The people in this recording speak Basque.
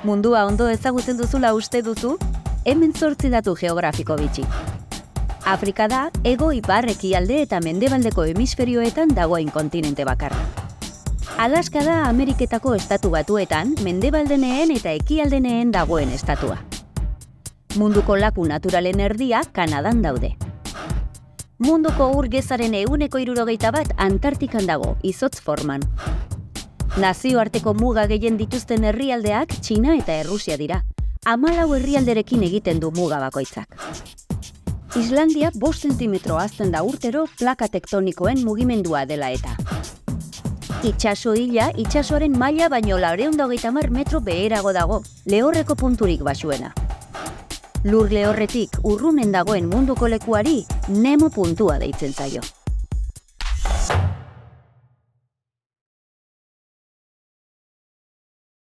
Mundua ondo ezagutzen duzula uste duzu? Hemen 8 datu geografiko bitxi. Afrika da, hego-ipar ekialde eta mendebaldeko hemisferioetan dagoen kontinente bakarra. Alaska da Ameriketako estatu batuetan, mendebaldeneen eta ekialdeneen dagoen estatua. Munduko laku naturalen erdia Kanadan daude. Munduko ur gezaren 171 Antartikan dago, izotz forman. Nazioarteko muga gehien dituzten herrialdeak Txina eta Errusia dira. 14 herrialderekin egiten du muga bakoitzak. Islandia 5 zentimetro hazten da urtero plaka tektonikoen mugimendua dela eta. Itsaso hila, itsasoaren maila baino 230 metro beherago dago, lehorreko punturik baxuena. Lur lehorretik urrunen dagoen munduko lekuari Nemo puntua deitzen zaio.